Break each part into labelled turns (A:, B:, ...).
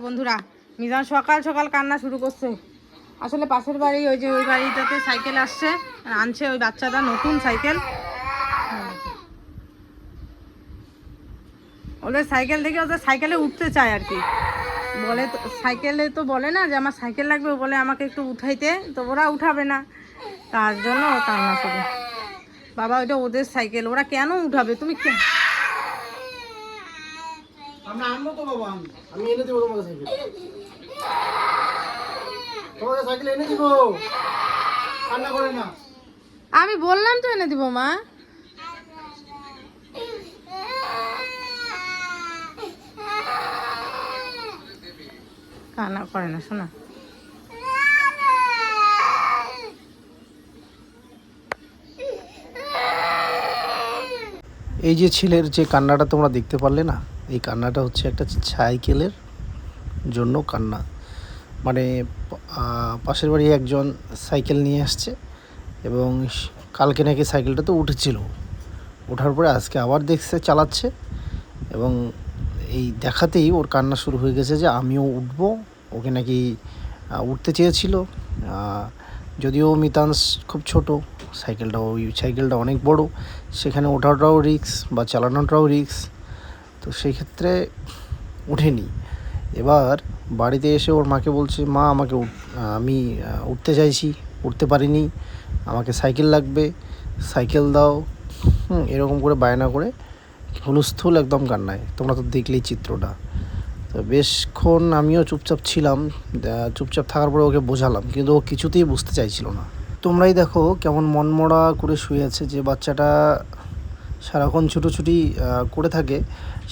A: বন্ধুরা মিজান সকাল সকাল কান্না শুরু করছে। আসলে পাশের বাড়ি ওই যে ওই বাড়িটাতে সাইকেল আসছে, আনছে ওই বাচ্চাটা নতুন সাইকেল। ওদের সাইকেল দেখে ওদের সাইকেলে উঠতে চায় আর কি, বলে তো সাইকেলে তো বলে না যে আমার সাইকেল লাগবে, বলে আমাকে একটু উঠাইতে, তো ওরা উঠাবে না, তার জন্য ও কান্না শুরু। বাবা ওইটা ওদের সাইকেল, ওরা কেন উঠাবে? তুমি কেন?
B: আমরা আনবো তো বাবা, আমি এনে দেবো তোমাকে সাইকেল, তোমাকে সাইকেল এনে দিব, কান্না করে না।
A: আমি বললাম তো এনে দিব মা। কান্না করে না শোনা।
B: এই যে ছেলের যে কান্নাটা তোমরা দেখতে পারলে না, এই কান্নাটা হচ্ছে একটা সাইকেলের জন্য কান্না। মানে পাশের বাড়ি একজন সাইকেল নিয়ে আসছে এবং কালকে নাকি সাইকেলটা তো উঠেছিল, ওঠার পরে আজকে আবার দেখছে চালাচ্ছে এবং এই দেখাতেই ওর কান্না শুরু হয়ে গেছে যে আমিও উঠবো। ওকে নাকি উঠতে চেয়েছিল, যদিও মিতাংশ খুব ছোট, ওই সাইকেলটা অনেক বড়, সেখানে ওঠাটাও রিস্ক বা চালানোটাও রিস্ক, তো সেই ক্ষেত্রে ওঠেনি। এবার বাড়িতে এসে ওর মাকে বলছে, মা আমি উঠতে চাইছি, উঠতে পারিনি, আমাকে সাইকেল লাগবে, সাইকেল দাও, এরকম করে বায়না করে হুলস্থুল একদম কান্নায়। তোমরা তো দেখলেই চিত্রটা। তো বেশক্ষণ আমিও চুপচাপ ছিলাম, চুপচাপ থাকার পরে ওকে বোঝালাম, কিন্তু ও কিছুতেই বুঝতে চাইছিল না। তোমরাই দেখো কেমন মনমরা করে শুয়ে আছে। যে বাচ্চাটা সারাক্ষণ ছুটোছুটি করে থাকে,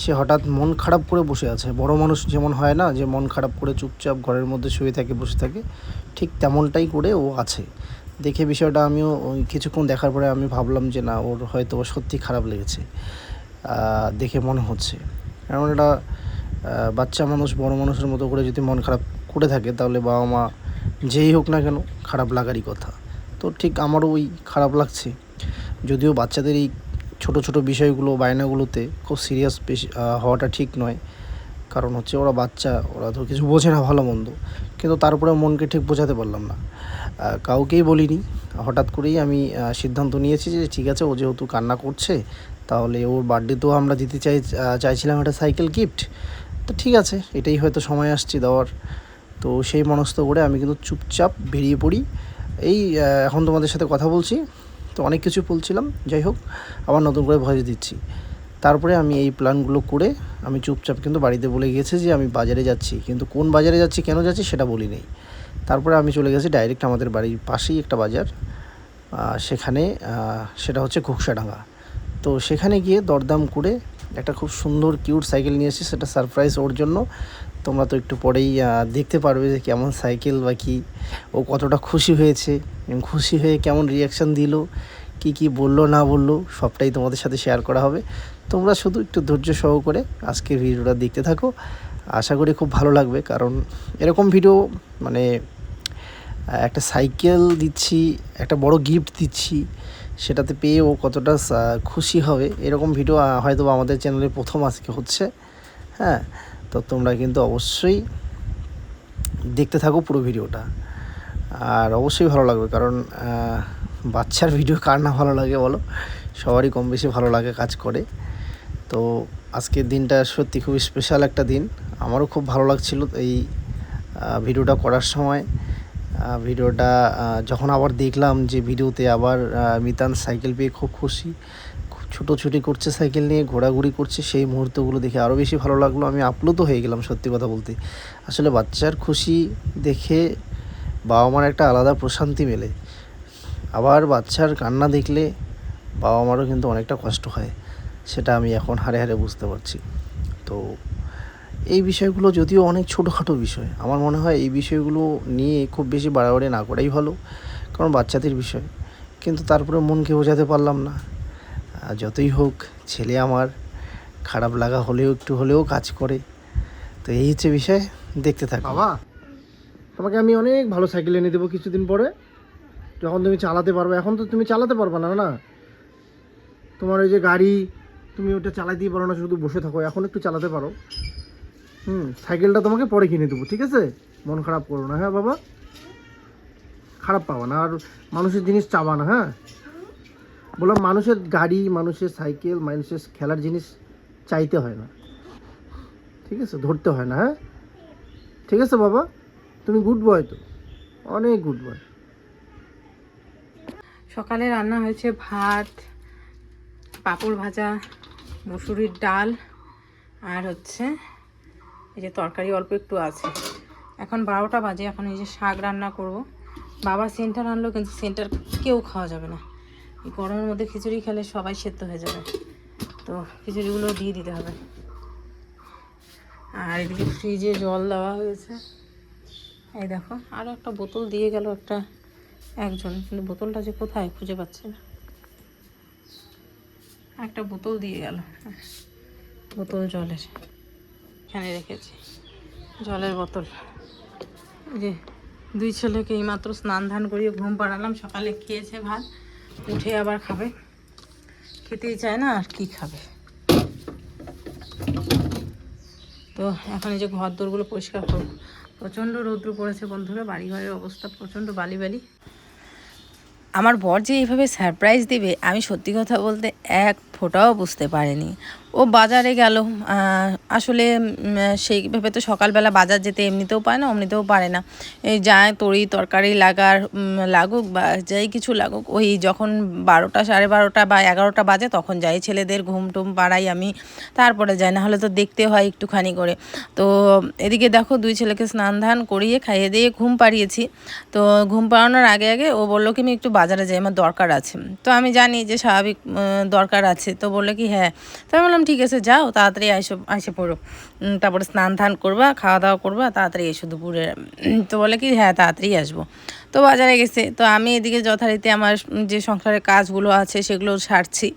B: সে হঠাৎ মন খারাপ করে বসে আছে। বড় মানুষ যেমন হয় না, যে মন খারাপ করে চুপচাপ ঘরের মধ্যে শুয়ে থাকে, বসে থাকে, ঠিক তেমনটাই করে ও আছে। দেখে বিষয়টা আমিও কিছুক্ষণ দেখার পরে আমি ভাবলাম যে না, ওর হয়তো সত্যি খারাপ লেগেছে দেখে মনে হচ্ছে। কারণ এটা বাচ্চা মানুষ বড় মানুষের মতো করে যদি মন খারাপ করে থাকে, তাহলে বাবা মা যেই হোক না কেন খারাপ লাগারই কথা। তো ঠিক আমারও ওই খারাপ লাগছে, যদিও বাচ্চাদের এই ছোটো ছোটো বিষয়গুলো বায়নাগুলোতে খুব সিরিয়াস হওয়াটা ঠিক নয়। কারণ হচ্ছে ওরা বাচ্চা, ওরা তো কিছু বোঝে না ভালো মন্দ, কিন্তু তারপরে মনকে ঠিক বোঝাতে পারলাম না, কাউকেই বলিনি। হঠাৎ করেই আমি সিদ্ধান্ত নিয়েছি যে ঠিক আছে, ও যেহেতু কান্না করছে, তাহলে ওর বার্থডেতেও আমরা দিতে চাইছিলাম একটা সাইকেল গিফট, তো ঠিক আছে, এটাই হয়তো সময় আসছে দেওয়ার। তো সেই মনস্থ করে আমি কিন্তু চুপচাপ বেরিয়ে পড়ি। এই এখন তোমাদের সাথে কথা বলছি, তো অনেক কিছু বলছিলাম, যাই হোক আবার নতুন করে ভয়েস দিচ্ছি। তারপরে আমি এই প্ল্যানগুলো করে আমি চুপচাপ কিন্তু বাড়িতে বলে গেছি যে আমি বাজারে যাচ্ছি, কিন্তু কোন বাজারে যাচ্ছি, কেন যাচ্ছি সেটা বলি নেই। তারপরে আমি চলে গেছি ডাইরেক্ট আমাদের বাড়ির পাশেই একটা বাজার, সেখানে সেটা হচ্ছে ঘুকসাডাঙ্গা। তো সেখানে গিয়ে দরদাম করে একটা খুব সুন্দর কিউট সাইকেল নিয়ে এসেছি, সেটা সারপ্রাইজ ওর জন্য। তোমরা তো একটু পরেই দেখতে পারবে যে কেমন সাইকেল বা কী, ও কতটা খুশি হয়েছে এবং খুশি হয়ে কেমন রিয়াকশান দিল, কি বললো না বললো, সবটাই তোমাদের সাথে শেয়ার করা হবে। তোমরা শুধু একটু ধৈর্য সহকারে আজকের ভিডিওটা দেখতে থাকো, আশা করি খুব ভালো লাগবে। কারণ এরকম ভিডিও মানে একটা সাইকেল দিচ্ছি, একটা বড় গিফট দিচ্ছি, সেটাতে পেয়ে ও কতটা খুশি হবে, এরকম ভিডিও হয়তো আমাদের চ্যানেলে প্রথম আজকে হচ্ছে। হ্যাঁ, তো তোমরা কিন্তু অবশ্যই দেখতে থাকো পুরো ভিডিওটা, আর অবশ্যই ভালো লাগবে। কারণ বাচ্চার ভিডিও কার না ভালো লাগে বলো, সবারই কম বেশি ভালো লাগে কাজ করে। তো আজকের দিনটা সত্যি খুবই স্পেশাল একটা দিন, আমারও খুব ভালো লাগছিল এই ভিডিওটা করার সময়। ভিডিওটা যখন আবার দেখলাম যে ভিডিওতে আবার মিতান সাইকেল পেয়ে খুব খুশি, ছুটোছুটি করছে সাইকেল নিয়ে, ঘোরাঘুরি করছে, সেই মুহূর্তগুলো দেখে আরও বেশি ভালো লাগলো। আমি আপ্লুত হয়ে গেলাম সত্যি কথা বলতে। আসলে বাচ্চার খুশি দেখে বাবা মার একটা আলাদা প্রশান্তি মেলে, আবার বাচ্চার কান্না দেখলে বাবা মারও কিন্তু অনেকটা কষ্ট হয়, সেটা আমি এখন হারে হারে বুঝতে পারছি। তো এই বিষয়গুলো যদিও অনেক ছোটোখাটো বিষয়, আমার মনে হয় এই বিষয়গুলো নিয়ে খুব বেশি বাড়াবাড়ি না করাই ভালো, কারণ বাচ্চাদের বিষয়। কিন্তু তারপরে মনকে বোঝাতে পারলাম না। যতই হোক ছেলে আমার, খারাপ লাগা হলেও একটু হলেও কাজ করে। তো এই হচ্ছে বিষয়, দেখতে থাকো। বাবা, তোমাকে আমি অনেক ভালো সাইকেল এনে দেবো কিছুদিন পরে, যখন তুমি চালাতে পারবে। এখন তো তুমি চালাতে পারবে না, না তোমার ওই যে গাড়ি, তুমি ওটা চালাতেই পারো না, শুধু বসে থাকো। এখন একটু চালাতে পারো, সাইকেলটা তোমাকে পরে কিনে দেবো, ঠিক আছে? মন খারাপ করো না, হ্যাঁ বাবা? খারাপ পাবা না, আর মানুষের জিনিস চাবা না, হ্যাঁ? বললাম মানুষের গাড়ি, মানুষের সাইকেল, মানুষের খেলার জিনিস চাইতে হয় না, ঠিক আছে? ধরতে হয় না, হ্যাঁ? ঠিক আছে বাবা, তুমি গুড বয় তো, অনেক গুড বয়।
A: সকালে রান্না হয়েছে ভাত, পাঁপড় ভাজা, মুসুরির ডাল, আর হচ্ছে এই যে তরকারি অল্প একটু আছে। এখন 12টা বাজে, এখন এই যে শাক রান্না করব। বাবা সেন্টার আনলো, কিন্তু সেন্টার কেউ খাওয়া যাবে না। এই গরমের মধ্যে খিচুড়ি খেলে সবাই সেদ্ধ হয়ে যাবে, তো খিচুড়িগুলো দিয়ে দিতে হবে। আর এদিকে ফ্রিজে জল দেওয়া হয়েছে, এই দেখো। আরও একটা বোতল দিয়ে গেল একজন, কিন্তু বোতলটা যে কোথায় খুঁজে পাচ্ছি না। একটা বোতল দিয়ে গেল, বোতল জলের, এখানে রেখেছি জলের বোতল। এই যে 2 ছেলেকে এইমাত্র স্নান ধান করিয়ে ঘুম পাড়ালাম। সকালে খেয়েছে ভাত, উঠে আবার খাবে, খেতেই চায় না, আর কি খাবে। তো এখন এই যে ঘর দোরগুলো পরিষ্কার করব। প্রচণ্ড রৌদ্র পড়েছে বন্ধুরা, বাড়ি ঘরের অবস্থা প্রচণ্ড বালি বালি। আমার বর যে এইভাবে সারপ্রাইজ দেবে আমি সত্যি কথা বলতে এক ফোঁটাও বুঝতে পারিনি। ও বাজারে গেল, আসলে সেইভাবে তো সকালবেলা বাজার যেতে এমনিতেও পায় না, অমনিতেও পারে না। এই যায় তরি তরকারি লাগুক বা যাই কিছু লাগুক, ওই যখন 12টা, 12:30 বা 11টা বাজে তখন যাই। ছেলেদের ঘুম টুম পাড়াই আমি, তারপরে যাই, না হলে তো দেখতে হয় একটুখানি করে। তো এদিকে দেখো 2 ছেলেকে স্নান ধান করিয়ে খাইয়ে দিয়ে ঘুম পাড়িয়েছি। তো ঘুম পাড়ানোর আগে আগে ও বললো কি আমি একটু বাজারে যাই, আমার দরকার আছে। তো আমি জানি যে স্বাভাবিক দরকার আছে, তো বললো কি হ্যাঁ। তো আমি বললাম ঠিক আছে যাও, তাড়াতাড়ি এসে পড়ো, তারপরে স্নান ধান করবা, খাওয়া দাওয়া করবা, তাড়াতাড়ি এসো দুপুরে। তো বলে কি হ্যাঁ তাড়াতাড়ি আসবো। তো বাজারে গেছে, তো আমি এদিকে যথারীতি আমার যে সংসারের কাজগুলো আছে সেগুলো সারছি।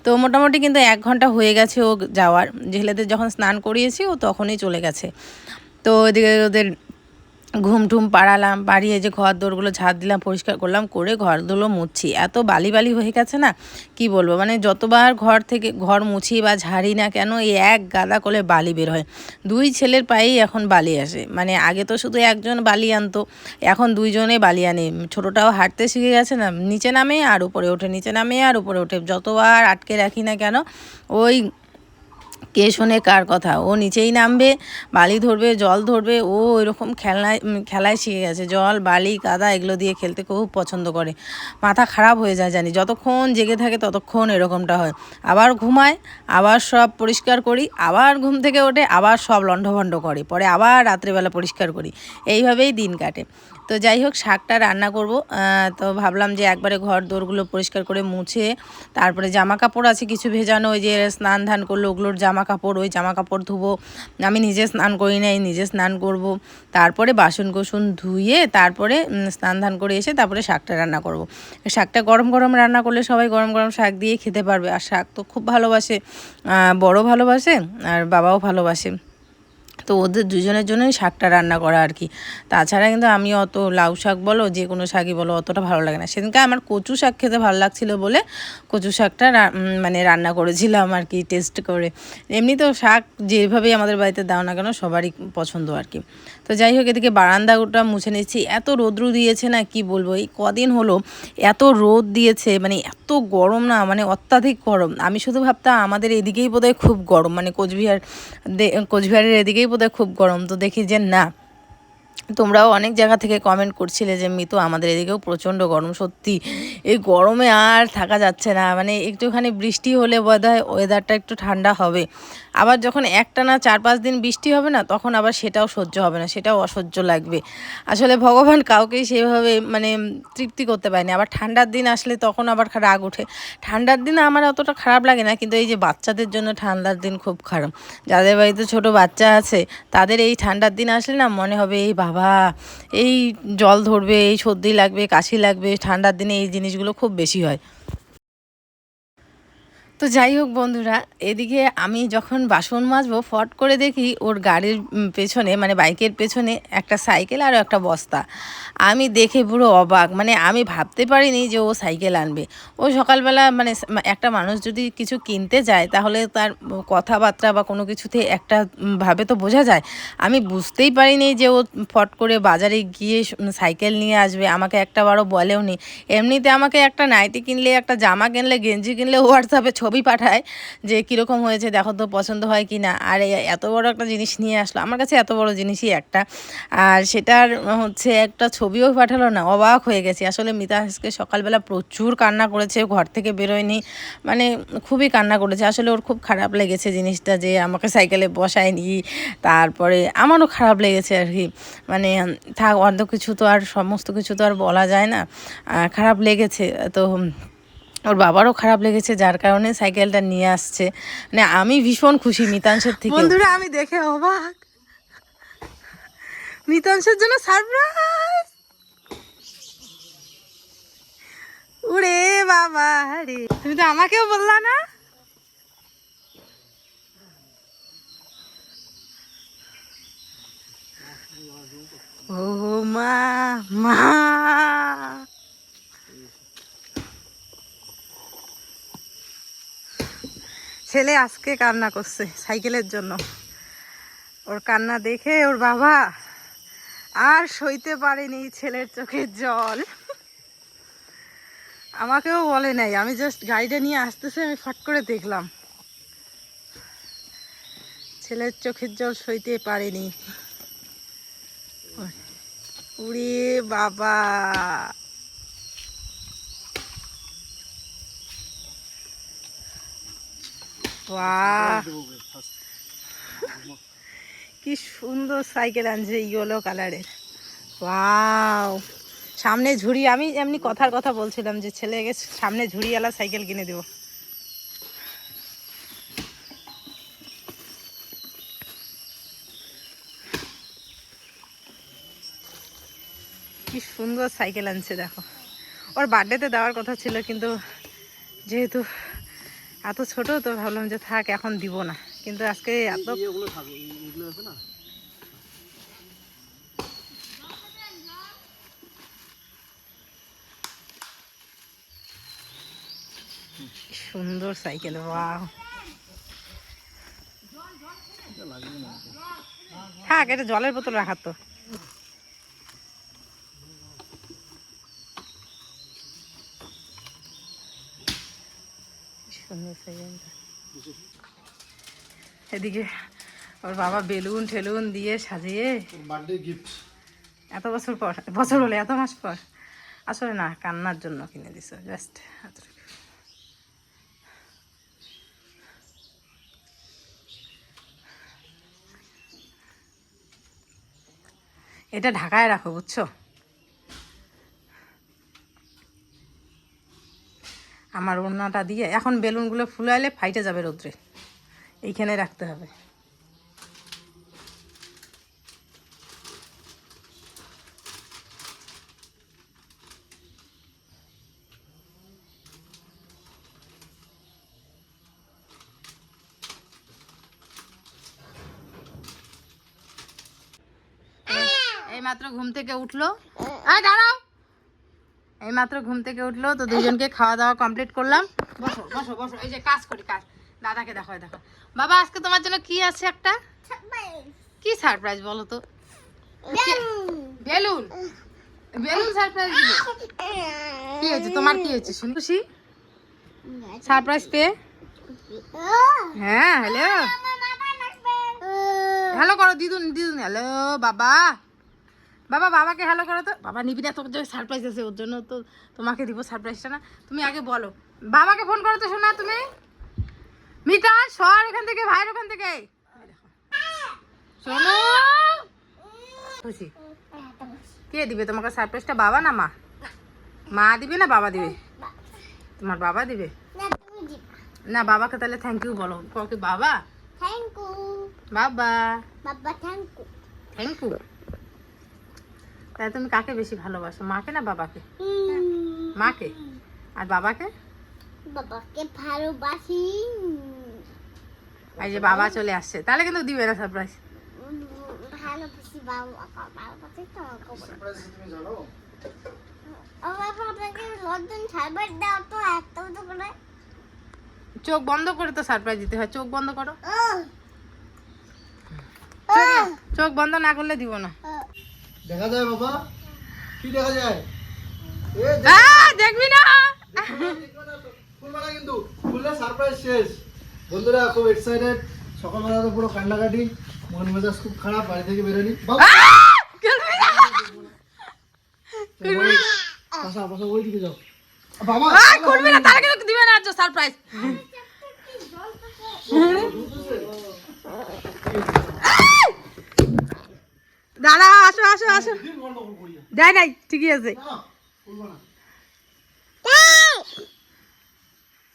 A: তো মোটামুটি কিন্তু 1 ঘন্টা হয়ে গেছে ও যাওয়ার। ছেলেদের যখন স্নান করিয়েছি ও তখনই চলে গেছে। তো এদিকে ওদের ঘুম টুম পাড়ালাম, পাড়িয়ে যে ঘর দোরগুলো ঝাড় দিলাম, পরিষ্কার করলাম, করে ঘরগুলো মুছছি। এত বালি বালি হয়ে গেছে না, কি বলবো। মানে যতবার ঘর মুছি বা ঝাড়ি না কেন, এই এক গাদা করে বালি বের হয়। 2 ছেলের পায়েই এখন বালি আসে। মানে আগে তো শুধু একজন বালি আনতো, এখন 2 জনে বালি আনে। ছোটোটাও হাঁটতে শিখে গেছে না, নিচে নামে আর উপরে ওঠে, নিচে নামে আর উপরে ওঠে। যতবার আটকে রাখি না কেন, ওই কে শোনে কার কথা, ও নিচেই নামবে, বালি ধরবে, জল ধরবে। ও এরকম খেলায় শিখে গেছে। জল বালি কাদা এগুলো দিয়ে খেলতে খুব পছন্দ করে। মাথা খারাপ হয়ে যায় জানি, যতক্ষণ জেগে থাকে ততক্ষণ এরকমটা হয়। আবার ঘুমায়, আবার সব পরিষ্কার করি, আবার ঘুম থেকে ওঠে, আবার সব লণ্ডভণ্ড করে, পরে আবার রাত্রিবেলা পরিষ্কার করি। এইভাবেই দিন কাটে। তো যাই হোক, শাকটা রান্না করব। তো ভাবলাম যে একবারে ঘর দোরগুলো পরিষ্কার করে মুছে, তারপরে জামা কাপড় আছে কিছু ভেজানো, ওই যে স্নান ধান করলো ওগুলোর জামা কাপড়, ওই জামা কাপড় ধুবো। আমি নিজে স্নান করি নাই, নিজে স্নান করব। তারপরে বাসন কোসন ধুয়ে তারপরে স্নান ধান করে এসে তারপরে শাকটা রান্না করব। শাকটা গরম গরম রান্না করলে সবাই গরম গরম শাক দিয়ে খেতে পারবে। আর শাক তো খুব ভালোবাসে, বড় ভালোবাসে আর বাবাও ভালোবাসে। তো ওদের দুজনের জন্যই শাকটা রান্না করা আর কি। তাছাড়া কিন্তু আমি অত লাউ শাক বলো, যে কোনো শাকই বলো, অতটা ভালো লাগে না। সেদিনকে আমার কচু শাক খেতে ভালো লাগছিল বলে কচু শাকটা মানে রান্না করেছিলাম আর কি, টেস্ট করে। এমনিতেও শাক যেভাবেই আমাদের বাড়িতে দাও না কেন সবারই পছন্দ আর কি। তো যাই হোক, এদিকে বারান্দাটা মুছে নিচ্ছি। এত রৌদ্র দিয়েছে না, কি বলবো। এই কদিন হলো এত রোদ দিয়েছে, মানে এত গরম না, মানে অত্যাধিক গরম। আমি শুধু ভাবতাম আমাদের এদিকেই বোধহয় খুব গরম, মানে কোচবিহারের এদিকেই বোধহয় খুব গরম। তো দেখি যে না, তোমরাও অনেক জায়গা থেকে কমেন্ট করছিলে যে মিতু আমাদের এদিকেও প্রচণ্ড গরম। সত্যি এই গরমে আর থাকা যাচ্ছে না। মানে একটুখানি বৃষ্টি হলে বোধহয় ওয়েদারটা একটু ঠান্ডা হবে। আবার যখন একটানা 4-5 দিন বৃষ্টি হবে না, তখন আবার সেটাও সহ্য হবে না, সেটাও অসহ্য লাগবে। আসলে ভগবান কাউকেই সেভাবে মানে তৃপ্তি করতে পারেনি। আবার ঠান্ডার দিন আসলে তখন আবার রাগ ওঠে। ঠান্ডার দিন আমার অতটা খারাপ লাগে না, কিন্তু এই যে বাচ্চাদের জন্য ঠান্ডার দিন খুব খারাপ। যাদের বাড়িতে ছোট বাচ্চা আছে তাদের এই ঠান্ডার দিন আসলে না মনে হবে এই বাবা, এই জল ধরবে, এই সর্দি লাগবে, কাশি লাগবে। ঠান্ডার দিনে এই জিনিসগুলো খুব বেশি হয়। তো যাই হোক বন্ধুরা, এদিকে আমি যখন বাসন মাজবো ফট করে দেখি ওর গাড়ির পেছনে মানে বাইকের পেছনে একটা সাইকেল আর একটা বস্তা। আমি দেখে পুরো অবাক, মানে আমি ভাবতে পারিনি যে ও সাইকেল আনবে। ও সকালবেলা মানে একটা মানুষ যদি কিছু কিনতে যায় তাহলে তার কথাবার্তা বা কোনো কিছুতে একটা ভাবে তো বোঝা যায়। আমি বুঝতেই পারিনি যে ও ফট করে বাজারে গিয়ে সাইকেল নিয়ে আসবে, আমাকে একটাবারও বলেও নি। এমনিতে আমাকে একটা নাইটি কিনলে, একটা জামা কিনলে, গেঞ্জি কিনলে হোয়াটসঅ্যাপে ছবি পাঠায় যে কীরকম হয়েছে দেখো তো পছন্দ হয় কি না। আর এত বড় একটা জিনিস নিয়ে আসলো, আমার কাছে এত বড় জিনিসই একটা, আর সেটার হচ্ছে একটা ছবিও পাঠালো না। অবাক হয়ে গেছি আসলে। মিতা আজকে সকালবেলা প্রচুর কান্না করেছে, ঘর থেকে বেরোয়নি, মানে খুবই কান্না করেছে। আসলে ওর খুব খারাপ লেগেছে জিনিসটা যে আমাকে সাইকেলে বসায়নি। তারপরে আমারও খারাপ লেগেছে আর কি, মানে থাক অর্ধ কিছু তো আর সমস্ত কিছু তো আর বলা যায় না, খারাপ লেগেছে। তো ওর বাবারও খারাপ লেগেছে, যার কারণে সাইকেলটা নিয়ে আসছে। মানে আমি ভীষণ খুশি মিতাংশের থেকে। বন্ধুরা আমি দেখে অবাক, মিতাংশের জন্য সারপ্রাইজ। ওরে বাবা রে, তুমি তো আমাকেও বললা না। ও মা মা, ছেলে আজকে কান্না করছে সাইকেলের জন্য। ওর কান্না দেখে ওর বাবা আর সইতে পারেনি ছেলের চোখের জল। আমাকেও বলে নাই, আমি জাস্ট গাড়িটা নিয়ে আসতেছে, আমি ফট করে দেখলাম। ছেলের চোখের জল সইতে পারেনি। উড়ে বাবা, বাহ কি সুন্দর সাইকেল আনছে ইয়েলো কালারের। ওয়াও, সামনে ঝুড়ি। আমি এমনি কথার কথা বলছিলাম যে ছেলেকে সামনে ঝুড়িওয়ালা সাইকেল কিনে দেবো। কি সুন্দর সাইকেল আনছে দেখো। ওর বার্থডেতে দেওয়ার কথা ছিল, কিন্তু যেহেতু এত ছোট তো ভাবলাম যে থাক এখন দিব না, কিন্তু আজকে এত সুন্দর সাইকেল। ওয়াও, থাক এটা জলের বোতল রাখার তো। সুন্দর সাইকেলটা। এদিকে ওর বাবা বেলুন ঠেলুন দিয়ে সাজিয়ে
B: বার্থডে গিফট
A: এত বছর পর, বছর হলে এত মাস পর, আসলে না কান্নার জন্য কিনে দিছ জাস্ট। এটা ঢাকায় রাখো বুঝছো, আমার ওড়নাটা দিয়ে। এখন বেলুনগুলো ফুলাইলে ফাইটে যাবে রোদ্রে, এইখানে রাখতে হবে। এই মাত্র ঘুম থেকে উঠলো, দাঁড়াও, এই মাত্র ঘুম থেকে উঠলো তো দুজনকে খাওয়া দাওয়া কমপ্লিট করলাম। বসো বসো বসো, এই যে কাজ করি কাজ। দাদাকে দেখো, দেখো বাবা আজকে তোমার জন্য কি আছে একটা। কি সারপ্রাইজ বলো তো? বেলুন, বেলুন সারপ্রাইজ দিবে। কি হয়েছে তোমার, কি হয়েছে শুন খুশি সারপ্রাইজ পেয়ে? হ্যাঁ হ্যালো, হ্যালো করো দিদুন, দিদুন হ্যালো। বাবা, বাবা বাবাকে হ্যালো করো তো। বাবা নিবি না, তোর যে সারপ্রাইজ আছে ওর জন্য তো তোমাকে দিব সারপ্রাইজটা না। তুমি আগে বলো, বাবাকে ফোন করো তো শোনা তুমি। মিতা সর এখান থেকে, ভাইয়ের ওখান থেকে শোনো। খুশি কে দিবে তোমাকে সারপ্রাইজটা, বাবা না মা? মা দিবে না বাবা দিবে? তোমার বাবা দিবে না। বাবাকে তাহলে থ্যাংক ইউ বলো। কি বাবা
C: থ্যাংক ইউ,
A: বাবা
C: বাবা থ্যাংক ইউ।
A: Thank you. তাহলে তুমি কাকে বেশি ভালোবাসো, মাকে না বাবাকে? মাকে। আর বাবাকে?
C: বাবাকে ভালোবাসি।
A: এই যে বাবা চলে আসছে, তাহলে কিন্তু দিবে না সারপ্রাইজ।
C: ভালোবাসি বাবা, ভালোবাসি তো
B: সারপ্রাইজ তুমি জানো?
C: আমার আপনাকে লজ্জন ছাড়বার দাও তো এত তো করে।
A: চোখ বন্ধ করে তো সারপ্রাইজ দিতে হয়, চোখ বন্ধ করো। চোখ বন্ধ না করলে দিব না।
B: দেখা যায় বাবা, কি দেখা যায়?
A: দেখবি না,
B: খুলবা না কিন্তু, খুললে সারপ্রাইজ শেষ। বন্ধুরা খুব এক্সাইটেড, সকালবেলা তো পুরো কান্নাকাটি, মন মেজাজ খুব খারাপ, বাড়ি থেকে বেরোনি। ওইদিকে যাও বাবা,
A: করবি না, তাহলে কিন্তু দিবে না সারপ্রাইজ। দাদা আসো আসো আসো, দেয় নাই, ঠিকই আছে।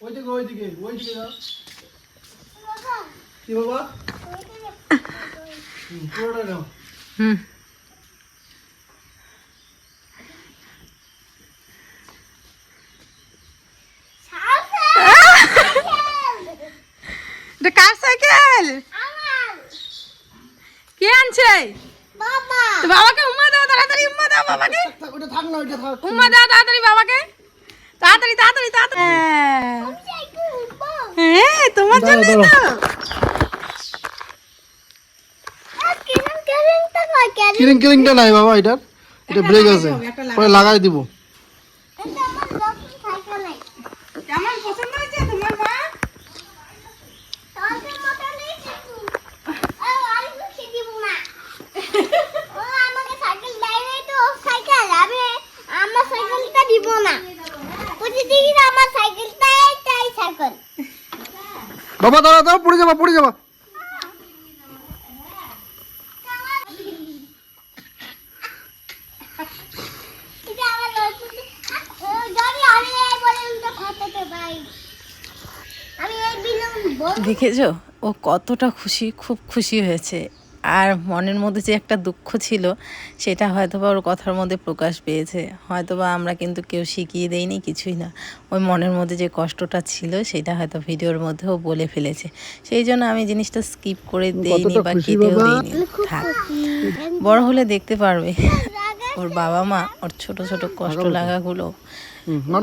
B: ওইদিকে ওইদিকে ওইদিকে যাও। কি বাবা? পুরোটা নাও।
A: হুম, এটা কার সাইকেল? কে আনছে?
C: বাবা
A: তো বাবাকে উম্মা দাও, তাড়াতাড়ি উম্মা দাও বাবাকে,
B: থাক, ওটা থাক না, ওইটা থাক।
A: উম্মা দাও তাড়াতাড়ি বাবাকে, তাড়াতাড়ি তাড়াতাড়ি তাড়াতাড়ি।
C: সাইকেল উঠবো।
A: হ্যাঁ তোমার জন্য
B: দাঁড়াও,
A: তো।
C: কেন কেন তো কই কেন?
B: কিরিং কিরিংটা নাই বাবা, এটার এটা ব্রেক আছে, পরে লাগাই দিব।
C: এটা আমার নতুন সাইকেল।
A: কেমন পছন্দ হয়েছে তোমার মা?
C: তোমাদের মতো নেই কিন্তু। আর কিছু দিব না। ও আমাকে সাইকেল দেয় নাই তো, সাইকেল আমি আমার সাইকেলটা দিব না। প্রতিদিন আমার সাইকেলটাই চাই সাইকেল।
B: বাবা দাঁড়া দাঁড়া, পড়ে যাবা পড়ে যাবা।
C: এটা আমার নতুন যদি আমি এই বলে উল্টো খাতাতে ভাই। আমি এই বিলুন বল।
A: দেখেছো ও কতটা খুশি, খুব খুশি হয়েছে। আর মনের মধ্যে যে একটা দুঃখ ছিল সেটা হয়তোবা ওর কথার মধ্যে প্রকাশ পেয়েছে। হয়তোবা আমরা কিন্তু কেউ শিখিয়ে দেইনি, কিছুই না। ওই মনের মধ্যে যে কষ্টটা ছিল সেটা হয়তো ভিডিওর মধ্যেও বলে ফেলেছে, সেই জন্য আমি জিনিসটা স্কিপ করে দেইনি বা কেটেও দেইনি। থাক, বড় হলে দেখতে পারবে ওর বাবা মা ওর ছোট ছোট কষ্ট লাগাগুলো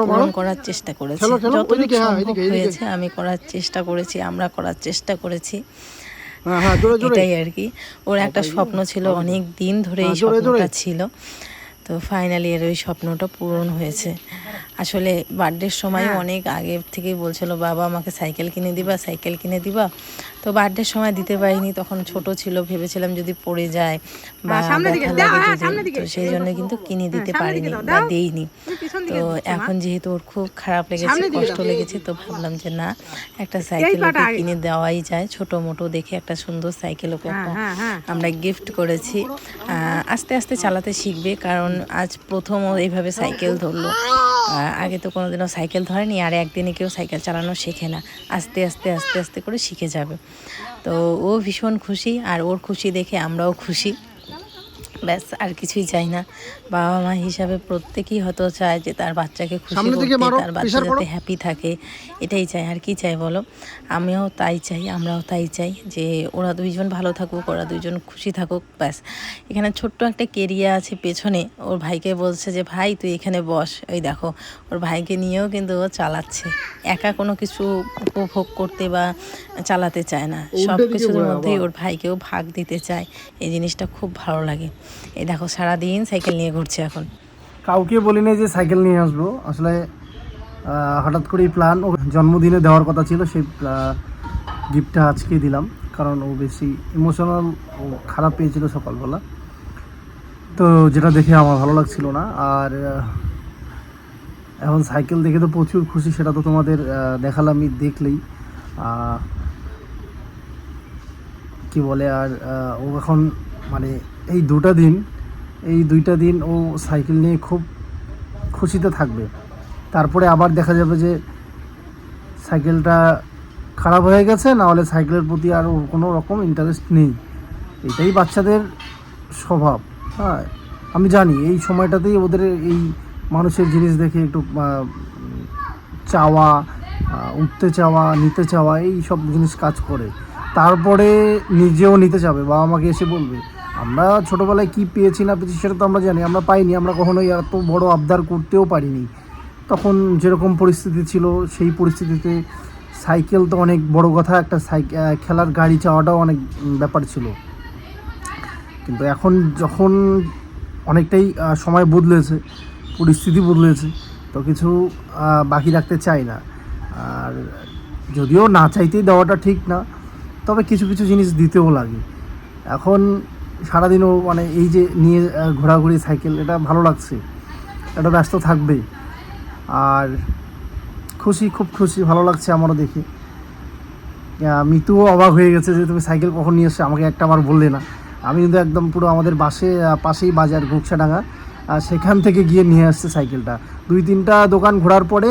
A: পূরণ করার চেষ্টা করেছে। যতটুকু সম্ভব হয়েছে আমি করার চেষ্টা করেছি, আমরা করার চেষ্টা করেছি। এটাই আর কি। ওর একটা স্বপ্ন ছিল, অনেক দিন ধরে এই স্বপ্নটা ছিল, তো ফাইনালি এর ওই স্বপ্নটা পূরণ হয়েছে। আসলে বার্থডের সময় অনেক আগে থেকেই বলছিল বাবা আমাকে সাইকেল কিনে দিবা, সাইকেল কিনে দিবা। তো বার্থডের সময় দিতে পারিনি, তখন ছোট ছিল, ভেবেছিলাম যদি পড়ে যায় বা ব্যথা লাগে যদি, তো সেই জন্য কিন্তু কিনে দিতে পারিনি বা দেইনি। তো এখন যেহেতু ওর খুব খারাপ লেগেছে, কষ্ট লেগেছে, তো ভাবলাম যে না, একটা সাইকেল ওকে কিনে দেওয়াই যায়। ছোট মোটো দেখে একটা সুন্দর সাইকেল ওকে আমরা গিফট করেছি। আস্তে আস্তে চালাতে শিখবে, কারণ আজ প্রথম ও এইভাবে সাইকেল ধরলো। আগে তো কোনোদিনও সাইকেল ধরেনি, আর একদিনে কেউ সাইকেল চালানো শেখে না, আস্তে আস্তে আস্তে আস্তে করে শিখে যাবে। তো ও ভীষণ খুশি, আর ওর খুশি দেখে আমরাও খুশি। ব্যাস, আর কিছুই চাই না। বাবা মা হিসাবে প্রত্যেকেই হয়তো চায় যে তার বাচ্চাকে খুশি করতে, তার বাচ্চা যাতে হ্যাপি থাকে, এটাই চাই। আর কি চাই বলো? আমিও তাই চাই, আমরাও তাই চাই যে ওরা দুইজন ভালো থাকুক, ওরা দুইজন খুশি থাকুক, ব্যাস। এখানে ছোট্ট একটা কেরিয়া আছে পেছনে, ওর ভাইকে বলছে যে ভাই তুই এখানে বস। ওই দেখো ওর ভাইকে নিয়েও কিন্তু ও চালাচ্ছে, একা কোনো কিছু উপভোগ করতে বা চালাতে চায় না, সব কিছুর মধ্যেই ওর ভাইকেও ভাগ দিতে চায়। এই জিনিসটা খুব ভালো লাগে। এই দেখো সারাদিন সাইকেল নিয়ে ঘুরছে এখন।
B: কাউকে বলি নাই যে সাইকেল নিয়ে আসবো, আসলে হঠাৎ করেই প্ল্যান, ও জন্মদিনে দেওয়ার কথা ছিল, সেই গিফটটা আজকেই দিলাম, কারণ ও বেশি ইমোশনাল, ও খারাপ পেয়েছিল সকালবেলা, তো যেটা দেখে আমার ভালো লাগছিল না। আর এখন সাইকেল দেখে তো প্রচুর খুশি, সেটা তো তোমাদের দেখালামই, দেখলেই কি বলে। আর ও এখন মানে এই দুইটা দিন ও সাইকেল নিয়ে খুব খুশিতে থাকবে। তারপরে আবার দেখা যাবে যে সাইকেলটা খারাপ হয়ে গেছে, না হলে সাইকেলের প্রতি আর ওর কোনো রকম ইন্টারেস্ট নেই। এটাই বাচ্চাদের স্বভাব। হ্যাঁ, আমি জানি এই সময়টাতেই ওদের এই মানুষের জিনিস দেখে একটু চাওয়া উঠতে চাওয়া, নিতে চাওয়া, এই সব জিনিস কাজ করে। তারপরে নিজেও নিতে চাবে, বাবা মাকে এসে বলবে। আমরা ছোটোবেলায় কী পেয়েছি না পেয়েছি সেটা তো আমরা জানি, আমরা পাইনি, আমরা কখনোই এত বড় আবদার করতেও পারিনি। তখন যেরকম পরিস্থিতি ছিল সেই পরিস্থিতিতে সাইকেল তো অনেক বড় কথা, একটা খেলার গাড়ি চাওয়াটাও অনেক ব্যাপার ছিল। কিন্তু এখন যখন অনেকটাই সময় বদলেছে, পরিস্থিতি বদলেছে, তো কিছু বাকি রাখতে চাই না। আর যদিও না চাইতেই দেওয়াটা ঠিক না, তবে কিছু কিছু জিনিস দিতেও লাগে। এখন সারাদিনও মানে এই যে নিয়ে ঘোরাঘুরি সাইকেল, এটা ভালো লাগছে, এটা ব্যস্ত থাকবে। আর খুশি, খুব খুশি, ভালো লাগছে আমারও দেখে। মিতুও অবাক হয়ে গেছে যে তুমি সাইকেল কখন নিয়ে এসছো, আমাকে একটা বার বললে না। আমি কিন্তু একদম পুরো আমাদের পাশেই বাজার ঘুকসাডাঙ্গা, সেখান থেকে গিয়ে নিয়ে আসছে সাইকেলটা। 2-3টা দোকান ঘোরার পরে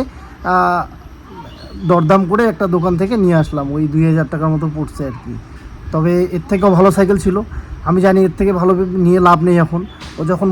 B: দরদাম করে একটা দোকান থেকে নিয়ে আসলাম, ওই 2000 টাকার মতো পড়ছে আর কি। তবে এর থেকেও ভালো সাইকেল ছিল, আমি জানি এর থেকে ভালো নিয়ে লাভ নেই এখন। ও যখন